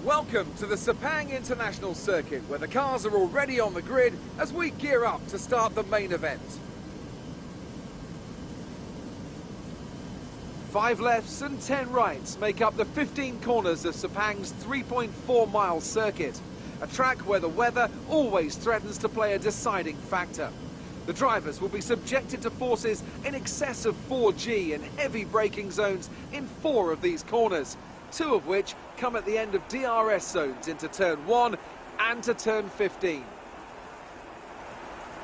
Welcome to the Sepang International Circuit, where the cars are already on the grid as we gear up to start the main event. 5 lefts and 10 rights make up the 15 corners of Sepang's 3.4-mile circuit, a track where the weather always threatens to play a deciding factor. The drivers will be subjected to forces in excess of 4G and heavy braking zones in 4 of these corners, 2 of which come at the end of DRS zones into turn 1 and to turn 15.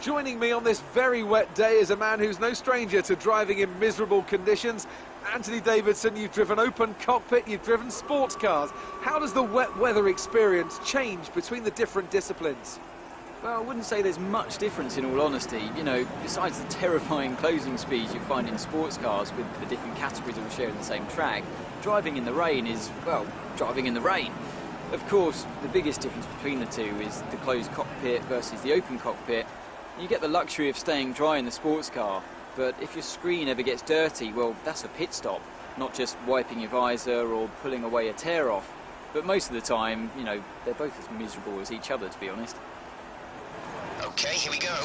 Joining me on this very wet day is a man who's no stranger to driving in miserable conditions. Anthony Davidson, you've driven open cockpit, you've driven sports cars. How does the wet weather experience change between the different disciplines? Well, I wouldn't say there's much difference in all honesty. You know, besides the terrifying closing speeds you find in sports cars with the different categories all sharing the same track, driving in the rain is, well, driving in the rain. Of course, the biggest difference between the two is the closed cockpit versus the open cockpit. You get the luxury of staying dry in the sports car, but if your screen ever gets dirty, well, that's a pit stop, not just wiping your visor or pulling away a tear off. But most of the time, you know, they're both as miserable as each other, to be honest. Okay, here we go.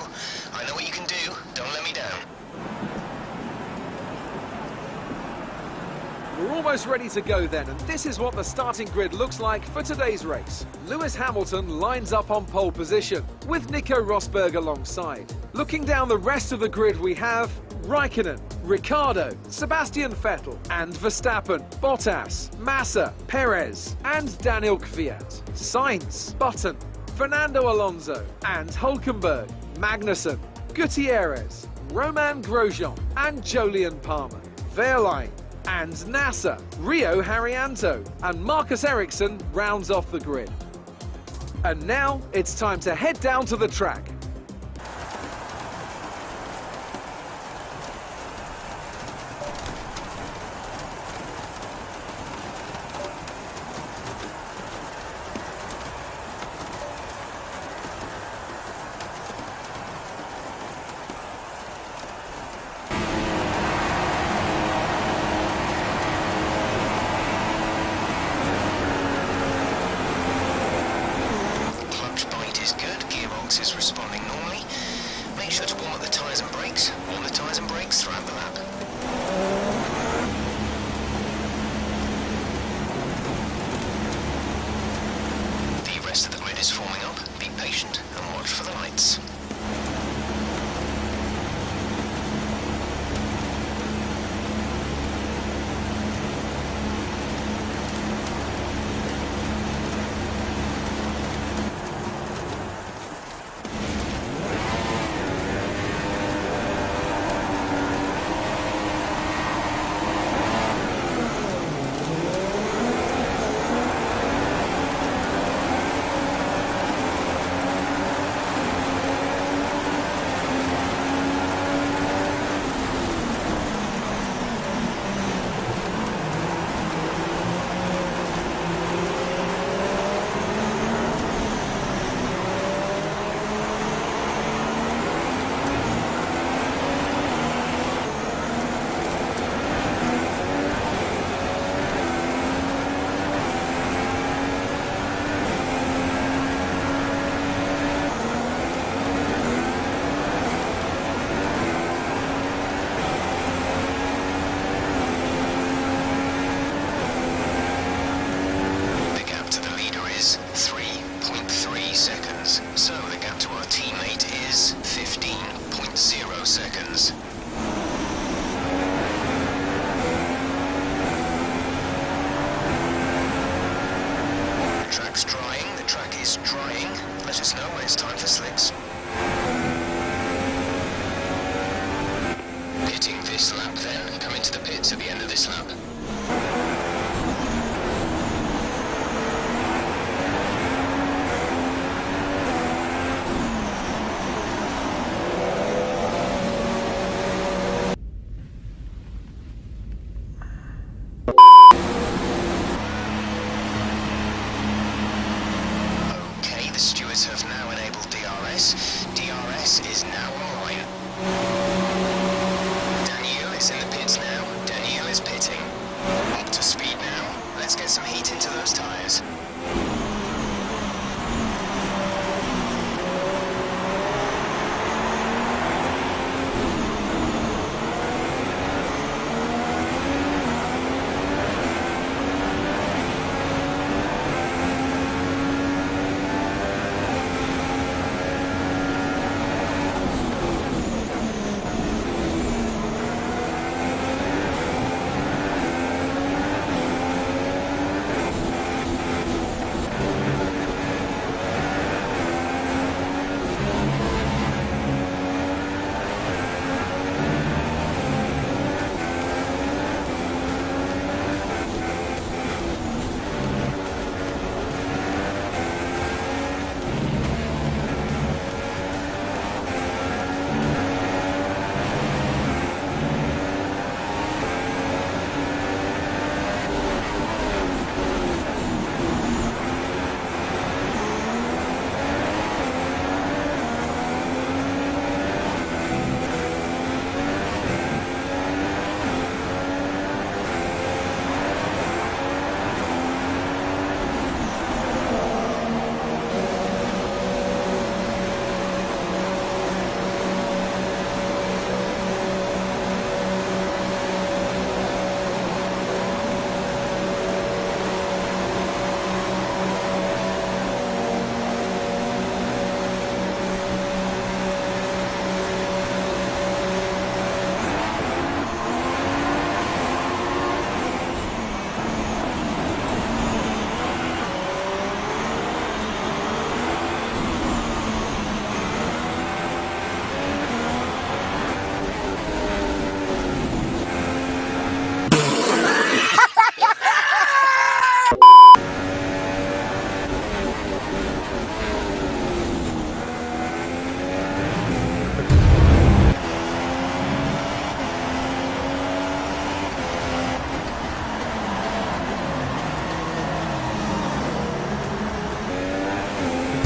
I know what you can do. Don't let me down. We're almost ready to go then, and this is what the starting grid looks like for today's race. Lewis Hamilton lines up on pole position, with Nico Rosberg alongside. Looking down the rest of the grid, we have Raikkonen, Ricciardo, Sebastian Vettel and Verstappen, Bottas, Massa, Perez and Daniel Kvyat, Sainz, Button, Fernando Alonso and Hülkenberg, Magnussen, Gutierrez, Romain Grosjean and Jolyon Palmer, Wehrlein and Nasser, Rio Haryanto and Marcus Ericsson rounds off the grid. And now it's time to head down to the track. Is responding normally. Make sure to warm up the tyres and brakes. Warm the tyres and brakes throughout the lap. The rest of the grid is forming up. Be patient and watch for the lights. So the gap to our teammate is 15.0 seconds. The track's drying, the track is drying. Let us know when it's time for slicks. Pitting this lap then, come into the pits at the end of this lap. The stewards have now enabled DRS. DRS is now online. Daniel is in the pits now. Daniel is pitting. Up to speed now. Let's get some heat into those tyres.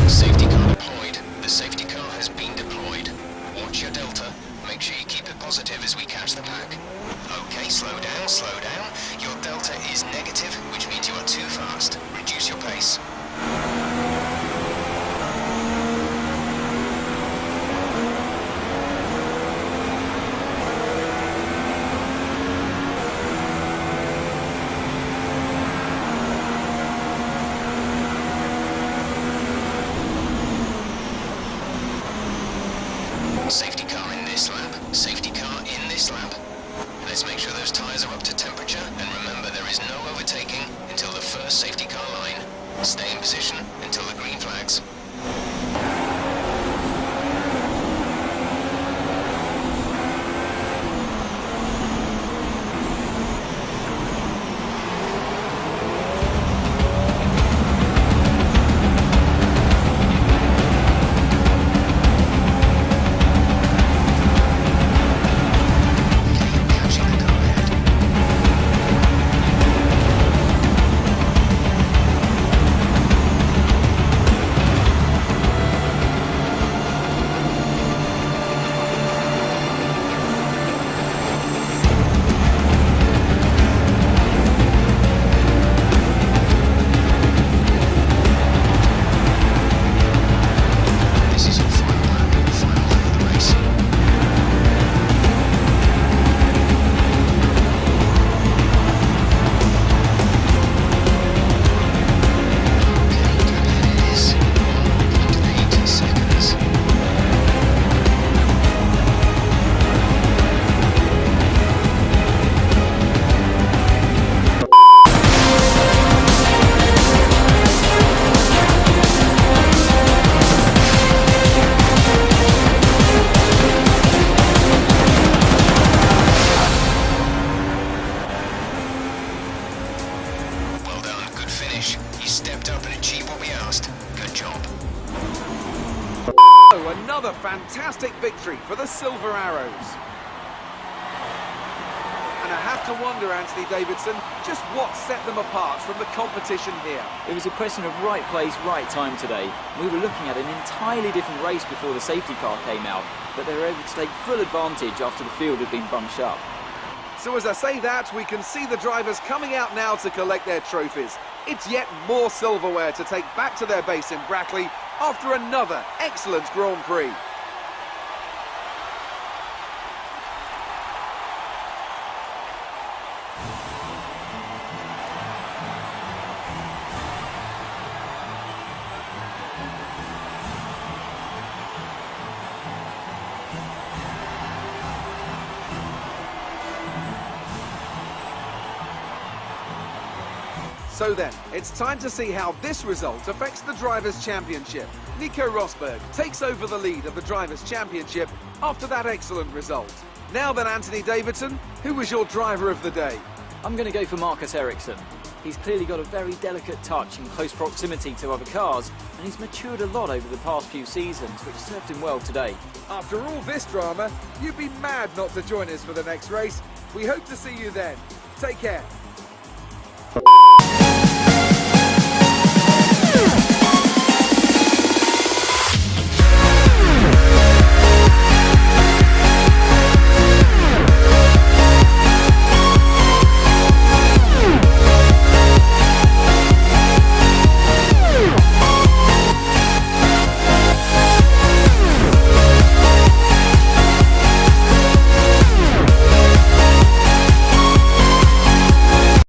Safety car deployed. The safety car has been deployed. Watch your delta. Make sure you keep it positive as we catch the pack. Okay, slow down, slow down. Your delta is negative, which means you are too fast. Reduce your pace. Safety car in this lap, safety car in this lap. Let's make sure those tyres are up to temperature, and remember there is no overtaking until the first safety car line. Stay in position until the green flags. Another fantastic victory for the Silver Arrows. And I have to wonder, Anthony Davidson, just what set them apart from the competition here. It was a question of right place, right time today. We were looking at an entirely different race before the safety car came out, but they were able to take full advantage after the field had been bunched up. So as I say that, we can see the drivers coming out now to collect their trophies. It's yet more silverware to take back to their base in Brackley after another excellent Grand Prix. So then, it's time to see how this result affects the Drivers' Championship. Nico Rosberg takes over the lead of the Drivers' Championship after that excellent result. Now then, Anthony Davidson, who was your driver of the day? I'm going to go for Marcus Ericsson. He's clearly got a very delicate touch in close proximity to other cars, and he's matured a lot over the past few seasons, which served him well today. After all this drama, you'd be mad not to join us for the next race. We hope to see you then. Take care.